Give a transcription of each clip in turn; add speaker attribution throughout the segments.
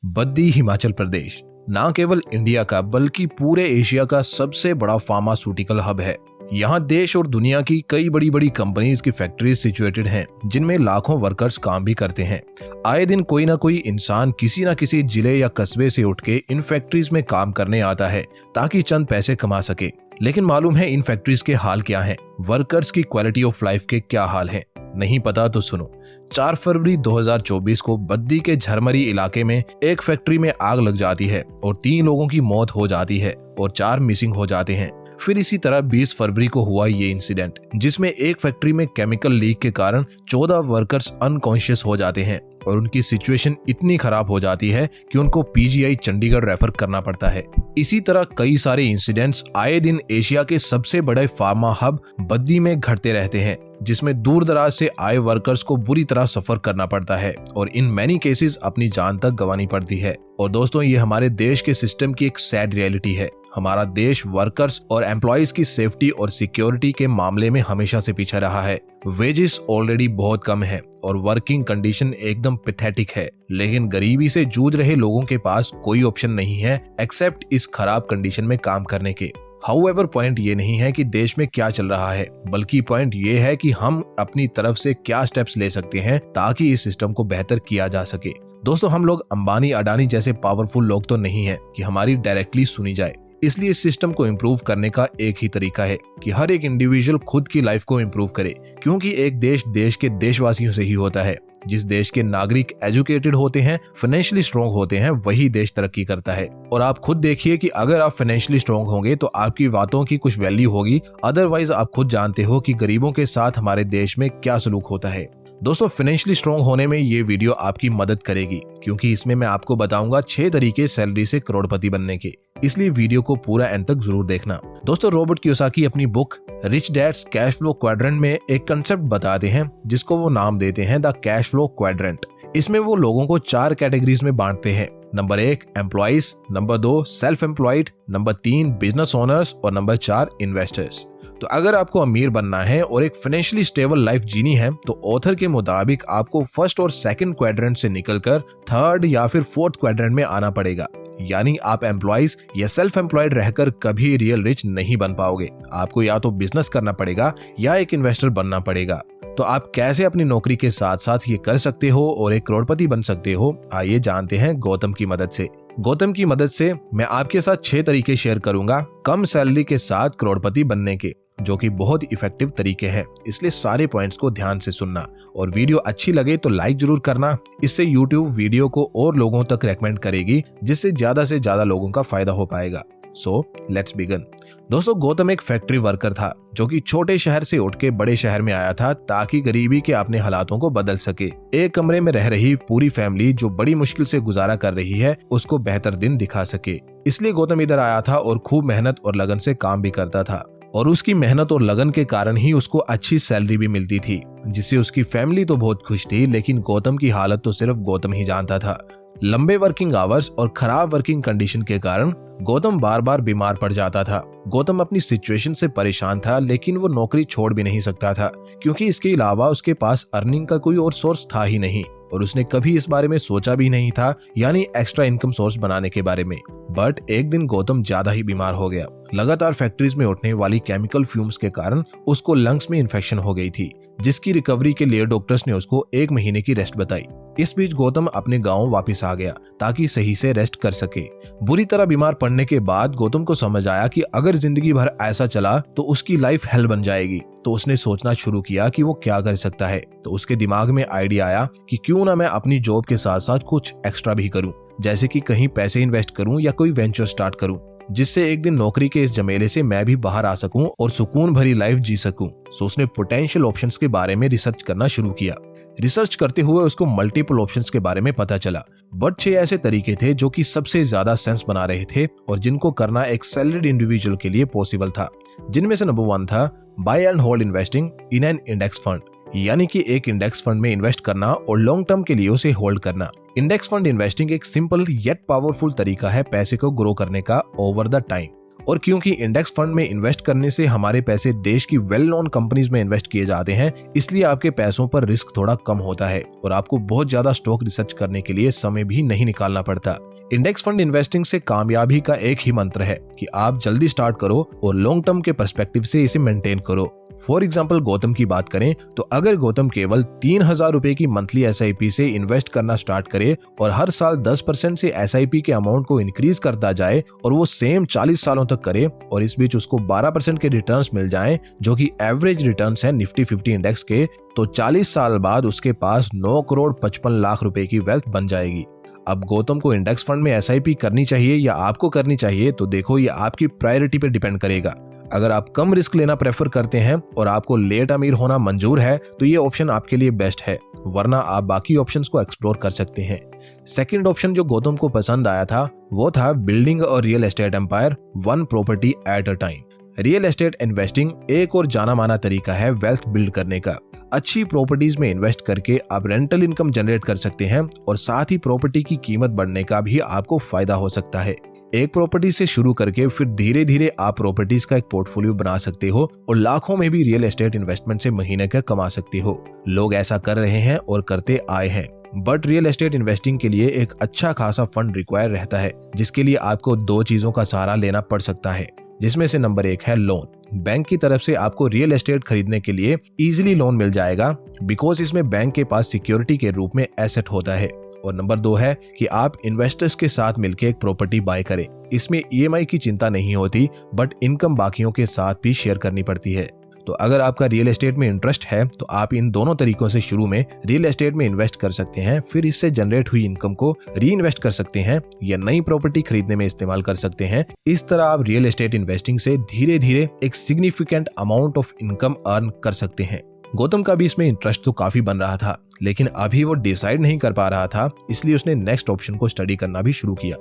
Speaker 1: बद्दी हिमाचल प्रदेश न केवल इंडिया का बल्कि पूरे एशिया का सबसे बड़ा फार्मास्यूटिकल हब है। यहाँ देश और दुनिया की कई बड़ी बड़ी कंपनीज की फैक्ट्रीज सिचुएटेड हैं, जिनमें लाखों वर्कर्स काम भी करते हैं। आए दिन कोई ना कोई इंसान किसी न किसी जिले या कस्बे से उठ के इन फैक्ट्रीज में काम करने आता है ताकि चंद पैसे कमा सके। लेकिन मालूम है इन फैक्ट्रीज के हाल क्या हैं? वर्कर्स की क्वालिटी ऑफ लाइफ के क्या हाल हैं? नहीं पता तो सुनो। 4 फरवरी 2024 को बद्दी के झरमरी इलाके में एक फैक्ट्री में आग लग जाती है और 3 लोगों की मौत हो जाती है और 4 मिसिंग हो जाते हैं। फिर इसी तरह 20 फरवरी को हुआ ये इंसिडेंट, जिसमें एक फैक्ट्री में केमिकल लीक के कारण 14 वर्कर्स अनकॉन्शियस हो जाते हैं और उनकी सिचुएशन इतनी खराब हो जाती है कि उनको पीजीआई चंडीगढ़ रेफर करना पड़ता है। इसी तरह कई सारे इंसिडेंट्स आए दिन एशिया के सबसे बड़े फार्मा हब बद्दी में घटते रहते हैं, जिसमें दूर दराज से आए वर्कर्स को बुरी तरह सफर करना पड़ता है और इन मैनी केसेस अपनी जान तक गंवानी पड़ती है। और दोस्तों, ये हमारे देश के सिस्टम की एक सैड रियलिटी है। हमारा देश वर्कर्स और एम्प्लॉयज की सेफ्टी और सिक्योरिटी के मामले में हमेशा से पीछे रहा है। वेजेस ऑलरेडी बहुत कम है और वर्किंग कंडीशन एकदम पैथेटिक है, लेकिन गरीबी से जूझ रहे लोगों के पास कोई ऑप्शन नहीं है एक्सेप्ट इस खराब कंडीशन में काम करने के। हाउएवर पॉइंट ये नहीं है कि देश में क्या चल रहा है, बल्कि पॉइंट ये है कि हम अपनी तरफ से क्या स्टेप्स ले सकते हैं ताकि इस सिस्टम को बेहतर किया जा सके। दोस्तों, हम लोग अंबानी अडानी जैसे पावरफुल लोग तो नहीं है कि हमारी डायरेक्टली सुनी जाए। इसलिए इस सिस्टम को इम्प्रूव करने का एक ही तरीका है कि हर एक इंडिविजुअल खुद की लाइफ को इम्प्रूव करे, क्योंकि एक देश देश के देशवासियों से ही होता है। जिस देश के नागरिक एजुकेटेड होते हैं, फाइनेंशियली स्ट्रॉन्ग होते हैं, वही देश तरक्की करता है। और आप खुद देखिए कि अगर आप फाइनेंशियली स्ट्रॉन्ग होंगे तो आपकी बातों की कुछ वैल्यू होगी, अदरवाइज आप खुद जानते हो कि गरीबों के साथ हमारे देश में क्या सलूक होता है। दोस्तों, फाइनेंशियली स्ट्रॉन्ग होने में ये वीडियो आपकी मदद करेगी, क्योंकि इसमें मैं आपको बताऊंगा 6 तरीके सैलरी से करोड़पति बनने के। इसलिए वीडियो को पूरा एंड तक जरूर देखना। दोस्तों, रॉबर्ट कियोसाकी अपनी book Rich Dad's Cash Flow Quadrant में एक कंसेप्ट बताते हैं, जिसको वो नाम देते हैं द कैश फ्लो क्वाड्रेंट। इसमें वो लोगों को 4 कैटेगरीज में बांटते हैं। Number 1 employees, number 2 self employed, number 3 business owners और नंबर 4 इन्वेस्टर्स। तो अगर आपको अमीर बनना है और एक फाइनेंशियली स्टेबल लाइफ जीनी है तो ऑथर के मुताबिक आपको फर्स्ट और सेकंड क्वाड्रेंट से निकलकर थर्ड या फिर फोर्थ क्वाड्रेंट में आना पड़ेगा। यानी आप एम्प्लॉइज या सेल्फ एम्प्लॉयड रहकर कभी रियल रिच नहीं बन पाओगे। आपको या तो बिजनेस करना पड़ेगा या एक इन्वेस्टर बनना पड़ेगा। तो आप कैसे अपनी नौकरी के साथ साथ ये कर सकते हो और एक करोड़पति बन सकते हो, आइए जानते हैं गौतम की मदद से। गौतम की मदद से मैं आपके साथ 6 तरीके शेयर करूंगा कम सैलरी के साथ करोड़पति बनने के, जो कि बहुत इफेक्टिव तरीके हैं। इसलिए सारे पॉइंट्स को ध्यान से सुनना और वीडियो अच्छी लगे तो लाइक जरूर करना। इससे YouTube वीडियो को और लोगों तक रेकमेंड करेगी, जिससे ज्यादा से ज्यादा लोगों का फायदा हो पाएगा। So let's begin. दोस्तों, गौतम एक फैक्ट्री वर्कर था जो कि छोटे शहर से उठ के बड़े शहर में आया था ताकि गरीबी के अपने हालातों को बदल सके। एक कमरे में रह रही पूरी फैमिली जो बड़ी मुश्किल से गुजारा कर रही है, उसको बेहतर दिन दिखा सके। इसलिए गौतम इधर आया था और खूब मेहनत और लगन से काम भी करता था। और उसकी मेहनत और लगन के कारण ही उसको अच्छी सैलरी भी मिलती थी, जिससे उसकी फैमिली तो बहुत खुश थी, लेकिन गौतम की हालत तो सिर्फ गौतम ही जानता था। लंबे वर्किंग आवर्स और खराब वर्किंग कंडीशन के कारण गौतम बार बार बीमार पड़ जाता था। गौतम अपनी सिचुएशन से परेशान था, लेकिन वो नौकरी छोड़ भी नहीं सकता था, क्योंकि इसके अलावा उसके पास अर्निंग का कोई और सोर्स था ही नहीं और उसने कभी इस बारे में सोचा भी नहीं था, यानी एक्स्ट्रा इनकम सोर्स बनाने के बारे में। बट एक दिन गौतम ज्यादा ही बीमार हो गया। लगातार फैक्ट्रीज में उठने वाली केमिकल फ्यूम्स के कारण उसको लंग्स में इन्फेक्शन हो गई थी, जिसकी रिकवरी के लिए डॉक्टर्स ने उसको 1 महीने की रेस्ट बताई। इस बीच गौतम अपने गांव वापस आ गया ताकि सही से रेस्ट कर सके। बुरी तरह बीमार पड़ने के बाद गौतम को समझ आया कि अगर जिंदगी भर ऐसा चला तो उसकी लाइफ हेल बन जाएगी। तो उसने सोचना शुरू किया कि वो क्या कर सकता है। तो उसके दिमाग में आइडिया आया कि क्यों ना मैं अपनी जॉब के साथ साथ कुछ एक्स्ट्रा भी करूं, जैसे कि कहीं पैसे इन्वेस्ट करूं या कोई वेंचर स्टार्ट करूं, जिससे एक दिन नौकरी के इस जमेले से मैं भी बाहर आ सकूं और सुकून भरी लाइफ जी सकूं। सो उसने पोटेंशियल ऑप्शंस के बारे में रिसर्च करना शुरू किया। रिसर्च करते हुए उसको मल्टीपल ऑप्शंस के बारे में पता चला, बट 6 ऐसे तरीके थे जो कि सबसे ज्यादा सेंस बना रहे थे और जिनको करना एक सैलरीड इंडिविजुअल के लिए पॉसिबल था। जिनमें से नंबर 1 था buy and hold investing in an index fund, यानी कि एक इंडेक्स फंड में इन्वेस्ट करना और लॉन्ग टर्म के लिए उसे होल्ड करना। इंडेक्स फंड इन्वेस्टिंग एक सिंपल येट पावरफुल तरीका है पैसे को ग्रो करने का ओवर द टाइम। और क्योंकि इंडेक्स फंड में इन्वेस्ट करने से हमारे पैसे देश की वेल नोन कंपनीज में इन्वेस्ट किए जाते हैं, इसलिए आपके पैसों पर रिस्क थोड़ा कम होता है और आपको बहुत ज्यादा स्टॉक रिसर्च करने के लिए समय भी नहीं निकालना पड़ता। इंडेक्स फंड इन्वेस्टिंग से कामयाबी का एक ही मंत्र है कि आप जल्दी स्टार्ट करो और लॉन्ग टर्म के पर्सपेक्टिव से इसे मेंटेन करो। फॉर एग्जाम्पल गौतम की बात करें तो अगर गौतम केवल 3,000 रुपए की मंथली SIP से इन्वेस्ट करना स्टार्ट करे और हर साल 10% से SIP के अमाउंट को इंक्रीज करता जाए और वो सेम 40 सालों तक करे और इस बीच उसको 12% के रिटर्न्स मिल जाएं, जो कि एवरेज रिटर्न्स है निफ्टी 50 इंडेक्स के, तो 40 साल बाद उसके पास 9 करोड़ 55 लाख रुपए की वेल्थ बन जाएगी। अब गौतम को इंडेक्स फंड में SIP करनी चाहिए या आपको करनी चाहिए, तो देखो ये आपकी प्रायोरिटी पे डिपेंड करेगा। अगर आप कम रिस्क लेना प्रेफर करते हैं और आपको लेट अमीर होना मंजूर है तो ये ऑप्शन आपके लिए बेस्ट है, वरना आप बाकी ऑप्शंस को एक्सप्लोर कर सकते हैं। सेकंड ऑप्शन जो गौतम को पसंद आया था वो था building a real estate empire one property at a time. Real estate investing एक और जाना माना तरीका है वेल्थ बिल्ड करने का। अच्छी प्रॉपर्टीज में इन्वेस्ट करके आप रेंटल इनकम जनरेट कर सकते हैं और साथ ही प्रॉपर्टी की कीमत बढ़ने का भी आपको फायदा हो सकता है। एक प्रॉपर्टी से शुरू करके फिर धीरे धीरे आप प्रॉपर्टीज का एक पोर्टफोलियो बना सकते हो और लाखों में भी रियल एस्टेट इन्वेस्टमेंट से महीने का कमा सकते हो। लोग ऐसा कर रहे हैं और करते आए हैं, बट रियल एस्टेट इन्वेस्टिंग के लिए एक अच्छा खासा फंड रिक्वायर रहता है, जिसके लिए आपको 2 चीजों का सहारा लेना पड़ सकता है, जिसमें से नंबर 1 है लोन। बैंक की तरफ से आपको रियल एस्टेट खरीदने के लिए इजीली लोन मिल जाएगा बिकॉज इसमें बैंक के पास सिक्योरिटी के रूप में एसेट होता है। और नंबर 2 है कि आप इन्वेस्टर्स के साथ मिलकर एक प्रॉपर्टी बाय करें। इसमें EMI की चिंता नहीं होती, बट इनकम बाकियों के साथ भी शेयर करनी पड़ती है। तो अगर आपका रियल एस्टेट में इंटरेस्ट है तो आप इन दोनों तरीकों से शुरू में रियल एस्टेट में इन्वेस्ट कर सकते हैं, फिर इससे जनरेट हुई इनकम को री इन्वेस्ट कर सकते हैं या नई प्रॉपर्टी खरीदने में इस्तेमाल कर सकते हैं। इस तरह आप रियल एस्टेट इन्वेस्टिंग से धीरे धीरे एक significant amount of income earn कर सकते हैं। गौतम का भी इसमें इंटरेस्ट तो काफी बन रहा था, लेकिन अभी वो डिसाइड नहीं कर पा रहा था, इसलिए उसने नेक्स्ट ऑप्शन को स्टडी करना भी शुरू किया।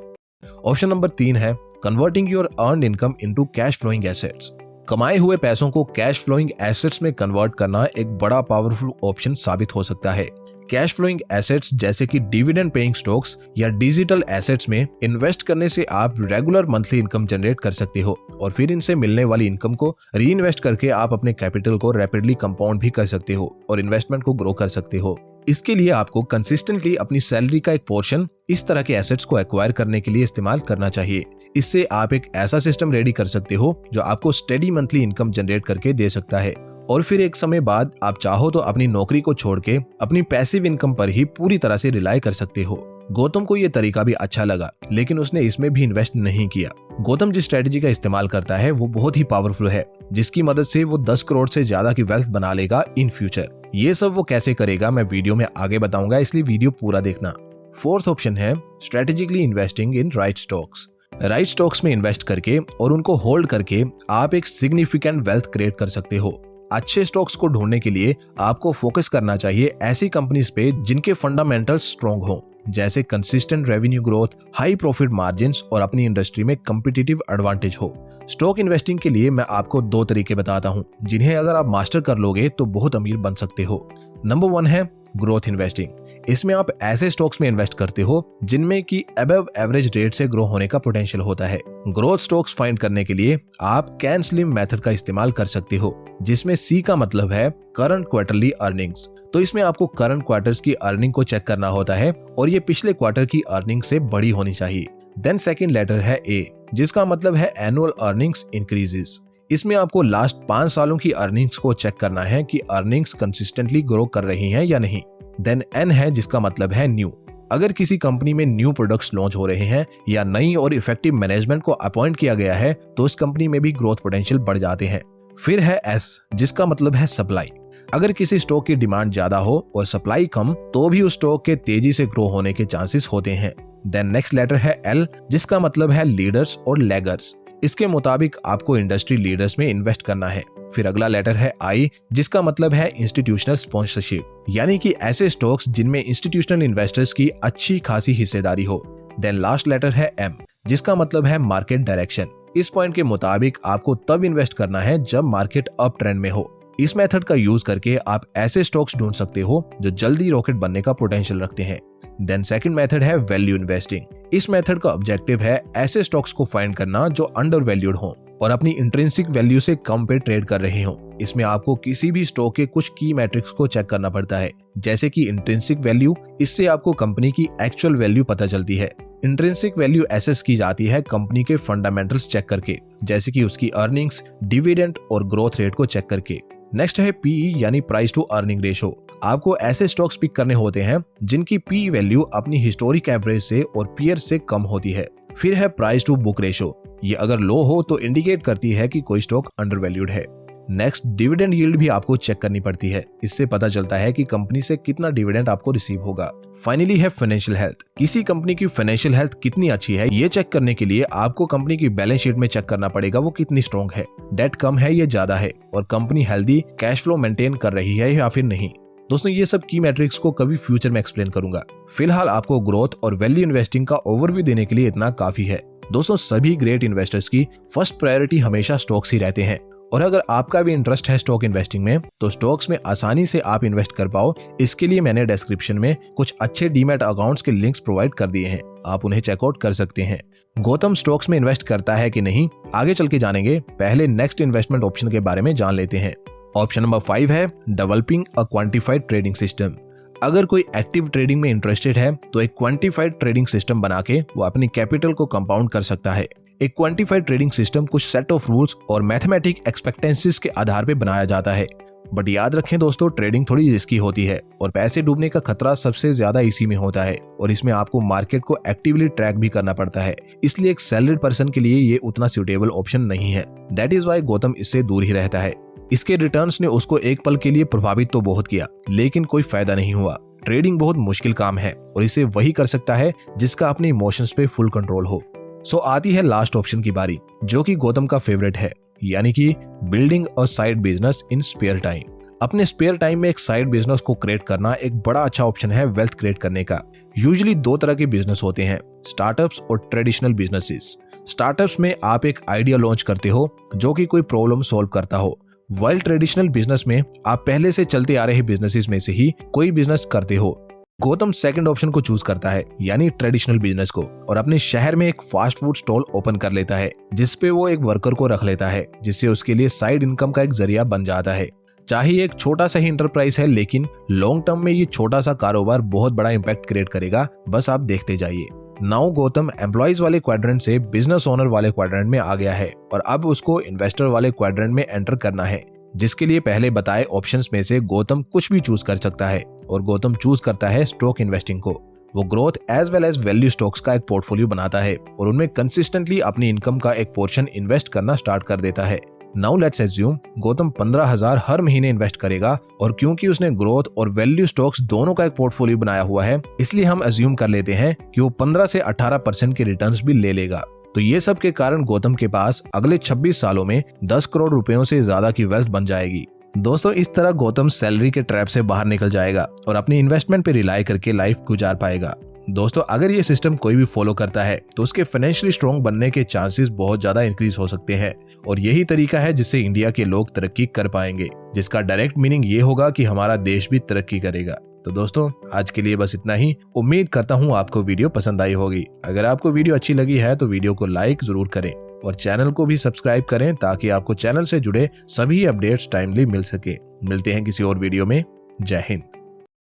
Speaker 1: ऑप्शन नंबर 3 है converting your earned income into cash flowing assets. कमाए हुए पैसों को कैश फ्लोइंग एसेट्स में कन्वर्ट करना एक बड़ा पावरफुल ऑप्शन साबित हो सकता है। कैश फ्लोइंग एसेट्स जैसे कि डिविडेंड पेइंग स्टॉक्स या डिजिटल एसेट्स में इन्वेस्ट करने से आप रेगुलर मंथली इनकम जनरेट कर सकते हो और फिर इनसे मिलने वाली इनकम को री इन्वेस्ट करके आप अपने कैपिटल को रैपिडली कंपाउंड भी कर सकते हो और इन्वेस्टमेंट को ग्रो कर सकते हो। इसके लिए आपको कंसिस्टेंटली अपनी सैलरी का एक पोर्शन इस तरह के एसेट्स को एक्वायर करने के लिए इस्तेमाल करना चाहिए। इससे आप एक ऐसा सिस्टम रेडी कर सकते हो जो आपको स्टेडी मंथली इनकम जनरेट करके दे सकता है और फिर एक समय बाद आप चाहो तो अपनी नौकरी को छोड़ के अपनी पैसिव इनकम पर ही पूरी तरह से रिलाई कर सकते हो। गौतम को यह तरीका भी अच्छा लगा, लेकिन उसने इसमें भी इन्वेस्ट नहीं किया। गौतम जिस स्ट्रेटजी का इस्तेमाल करता है वो बहुत ही पावरफुल है, जिसकी मदद से वो 10 करोड़ से ज्यादा की वेल्थ बना लेगा इन फ्यूचर। ये सब वो कैसे करेगा मैं वीडियो में आगे बताऊंगा, इसलिए वीडियो पूरा देखना। फोर्थ ऑप्शन है strategically investing in right stocks. Right stocks में इन्वेस्ट करके और उनको होल्ड करके आप एक सिग्निफिकेंट वेल्थ क्रिएट कर सकते हो। अच्छे स्टॉक्स को ढूंढने के लिए आपको फोकस करना चाहिए ऐसी कंपनीज पे जिनके फंडामेंटल्स स्ट्रॉन्ग हो, जैसे consistent revenue growth, high profit margins और अपनी इंडस्ट्री में कम्पिटिटिव एडवांटेज हो। स्टॉक इन्वेस्टिंग के लिए मैं आपको 2 तरीके बताता हूँ, जिन्हें अगर आप मास्टर कर लोगे तो बहुत अमीर बन सकते हो। नंबर 1 है ग्रोथ इन्वेस्टिंग। इसमें आप ऐसे स्टॉक्स में इन्वेस्ट करते हो जिनमें की अबव एवरेज रेट से ग्रो होने का पोटेंशियल होता है। ग्रोथ स्टॉक्स फाइंड करने के लिए आप कैन स्लिम मेथड का इस्तेमाल कर सकते हो, जिसमें C का मतलब है करंट क्वार्टरली अर्निंग्स। तो इसमें आपको करंट क्वार्टर्स की अर्निंग को चेक करना होता है और ये पिछले क्वार्टर की अर्निंग से बड़ी होनी चाहिए। देन सेकंड लेटर है A, जिसका मतलब है एनुअल अर्निंग्स इंक्रीजेस। इसमें आपको लास्ट 5 सालों की अर्निंग्स को चेक करना है कि अर्निंग्स कंसिस्टेंटली ग्रो कर रही हैं या नहीं। देन N है, जिसका मतलब है न्यू। अगर किसी कंपनी में न्यू प्रोडक्ट्स लॉन्च हो रहे हैं या नई और इफेक्टिव मैनेजमेंट को अपॉइंट किया गया है तो उस कंपनी में भी ग्रोथ पोटेंशियल बढ़ जाते हैं। फिर है S, जिसका मतलब है सप्लाई। अगर किसी स्टॉक की डिमांड ज्यादा हो और सप्लाई कम तो भी उस स्टॉक के तेजी से ग्रो होने के चांसेस होते हैं। देन नेक्स्ट लेटर है L, जिसका मतलब है लीडर्स और लैगर्स। इसके मुताबिक आपको इंडस्ट्री लीडर्स में इन्वेस्ट करना है। फिर अगला लेटर है I, जिसका मतलब है इंस्टीट्यूशनल स्पॉन्सरशिप, यानी कि ऐसे स्टॉक्स जिनमें इंस्टीट्यूशनल इन्वेस्टर्स की अच्छी खासी हिस्सेदारी हो। देन लास्ट लेटर है M, जिसका मतलब है मार्केट डायरेक्शन। इस पॉइंट के मुताबिक आपको तब इन्वेस्ट करना है जब मार्केट अप ट्रेंड में हो। इस मेथड का यूज करके आप ऐसे स्टॉक्स ढूंढ सकते हो जो जल्दी रॉकेट बनने का पोटेंशियल रखते हैं। देन सेकंड मेथड है वैल्यू इन्वेस्टिंग। इस मेथड का ऑब्जेक्टिव है ऐसे स्टॉक्स को फाइंड करना जो अंडर वैल्यूड हो और अपनी इंट्रिंसिक वैल्यू से कम पे ट्रेड कर रहे हो। इसमें आपको किसी भी स्टॉक के कुछ की मैट्रिक्स को चेक करना पड़ता है, जैसे कि इंट्रिंसिक वैल्यू। इससे आपको कंपनी की एक्चुअल वैल्यू पता चलती है। इंट्रिंसिक वैल्यू एसेस की जाती है कंपनी के फंडामेंटल्स चेक करके, जैसे कि उसकी अर्निंग्स, डिविडेंड और ग्रोथ रेट को चेक करके। नेक्स्ट है पीई यानी प्राइस टू अर्निंग रेशो। आपको ऐसे स्टॉक्स पिक करने होते हैं जिनकी पी वैल्यू अपनी हिस्टोरिक एवरेज से और पीयर से कम होती है। फिर है प्राइस टू बुक रेशो। ये अगर लो हो तो इंडिकेट करती है कि कोई स्टॉक अंडर वैल्यूड है। नेक्स्ट डिविडेंड यील्ड भी आपको चेक करनी पड़ती है। इससे पता चलता है कि कंपनी से कितना डिविडेंड आपको रिसीव होगा। फाइनली है फाइनेंशियल हेल्थ। किसी कंपनी की फाइनेंशियल हेल्थ कितनी अच्छी है ये चेक करने के लिए आपको कंपनी की बैलेंस शीट में चेक करना पड़ेगा वो कितनी स्ट्रॉन्ग है, डेट कम है या ज्यादा है, और company healthy cash flow maintain कर रही है या फिर नहीं। दोस्तों ये सब की मैट्रिक्स को कभी फ्यूचर में एक्सप्लेन करूंगा। फिलहाल आपको ग्रोथ और वैल्यू इन्वेस्टिंग का ओवरव्यू देने के लिए इतना काफी है। दोस्तों सभी ग्रेट इन्वेस्टर्स की फर्स्ट प्रायोरिटी हमेशा स्टॉक्स ही रहते हैं, और अगर आपका भी इंटरेस्ट है स्टॉक इन्वेस्टिंग में तो स्टॉक्स में आसानी से आप इन्वेस्ट कर पाओ, इसके लिए मैंने डिस्क्रिप्शन में कुछ अच्छे डीमैट अकाउंट्स के लिंक्स प्रोवाइड कर दिए हैं, आप उन्हें चेकआउट कर सकते हैं। गौतम स्टॉक्स में इन्वेस्ट करता है कि नहीं आगे चल के जानेंगे, पहले नेक्स्ट इन्वेस्टमेंट ऑप्शन के बारे में जान लेते हैं। ऑप्शन नंबर 5 है डेवलपिंग अ क्वांटिफाइड ट्रेडिंग सिस्टम। अगर कोई एक्टिव ट्रेडिंग में इंटरेस्टेड है तो एक क्वांटिफाइड ट्रेडिंग सिस्टम बना के वो अपनी कैपिटल को कंपाउंड कर सकता है। एक क्वांटिफाइड ट्रेडिंग सिस्टम कुछ सेट ऑफ रूल्स और मैथमेटिक एक्सपेक्टेंसीज के आधार पर बनाया जाता है। बट याद रखें दोस्तों, ट्रेडिंग थोड़ी रिस्की होती है और पैसे डूबने का खतरा सबसे ज्यादा इसी में होता है, और इसमें आपको मार्केट को एक्टिवली ट्रैक भी करना पड़ता है। इसलिए एक सैलरीड पर्सन के लिए ये उतना सूटेबल ऑप्शन नहीं है। दैट इज वाई गौतम इससे दूर ही रहता है। इसके रिटर्न्स ने उसको एक पल के लिए प्रभावित तो बहुत किया, लेकिन कोई फायदा नहीं हुआ। ट्रेडिंग बहुत मुश्किल काम है और इसे वही कर सकता है जिसका अपने इमोशंस पे फुल कंट्रोल हो। सो आती है लास्ट ऑप्शन की बारी, जो कि गौतम का फेवरेट है, यानी कि building a side business in spare time. अपने स्पेयर टाइम में एक साइड बिजनेस को क्रिएट करना एक बड़ा अच्छा ऑप्शन है वेल्थ क्रिएट करने का। यूजुअली 2 तरह के बिजनेस होते हैं, स्टार्टअप्स और ट्रेडिशनल बिजनेसेस। स्टार्टअप्स में आप एक आइडिया लॉन्च करते हो जो कि कोई प्रॉब्लम सॉल्व करता हो, वाइल ट्रेडिशनल बिजनेस में आप पहले से चलते आ रहे बिजनेसेस में से ही कोई बिजनेस करते हो। गौतम सेकंड ऑप्शन को चूज करता है, यानी ट्रेडिशनल बिजनेस को, और अपने शहर में एक फास्ट फूड स्टॉल ओपन कर लेता है जिसपे वो एक वर्कर को रख लेता है, जिससे उसके लिए साइड इनकम का एक जरिया बन जाता है। चाहे एक छोटा सा ही इंटरप्राइज है, लेकिन लॉन्ग टर्म में ये छोटा सा कारोबार बहुत बड़ा इंपैक्ट क्रिएट करेगा, बस आप देखते जाइए। नाउ गौतम एम्प्लॉइज वाले क्वाड्रेंट से बिजनेस ओनर वाले क्वाड्रेंट में आ गया है और अब उसको इन्वेस्टर वाले क्वाड्रेंट में एंटर करना है, जिसके लिए पहले बताए ऑप्शंस में से गौतम कुछ भी चूज कर सकता है, और गौतम चूज करता है स्टॉक इन्वेस्टिंग को। वो growth as well as value stocks का एक पोर्टफोलियो बनाता है और उनमें कंसिस्टेंटली अपनी इनकम का एक पोर्शन इन्वेस्ट करना स्टार्ट कर देता है। नाउ लेट्स एज्यूम गौतम 15,000 हर महीने इन्वेस्ट करेगा, और क्योंकि उसने ग्रोथ और वैल्यू स्टॉक्स दोनों का एक पोर्टफोलियो बनाया हुआ है, इसलिए हम एज्यूम कर लेते हैं कि वो 15 से 18% के रिटर्न्स भी ले लेगा। तो ये सब के कारण गौतम के पास अगले 26 सालों में 10 करोड़ रुपयों से ज्यादा की वेल्थ बन जाएगी। दोस्तों इस तरह गौतम सैलरी के ट्रैप से बाहर निकल जाएगा और अपनी इन्वेस्टमेंट पे रिलाई करके लाइफ गुजार पाएगा। दोस्तों अगर ये सिस्टम कोई भी फॉलो करता है तो उसके फाइनेंशियली स्ट्रॉन्ग बनने के चांसेस बहुत ज्यादा इंक्रीज हो सकते हैं, और यही तरीका है जिससे इंडिया के लोग तरक्की कर पाएंगे, जिसका डायरेक्ट मीनिंग ये होगा कि हमारा देश भी तरक्की करेगा। तो दोस्तों आज के लिए बस इतना ही। उम्मीद करता हूँ आपको वीडियो पसंद आई होगी। अगर आपको वीडियो अच्छी लगी है तो वीडियो को लाइक जरूर करें और चैनल को भी सब्सक्राइब करें, ताकि आपको चैनल से जुड़े सभी अपडेट्स टाइमली मिल सके। मिलते हैं किसी और वीडियो में। जय हिंद।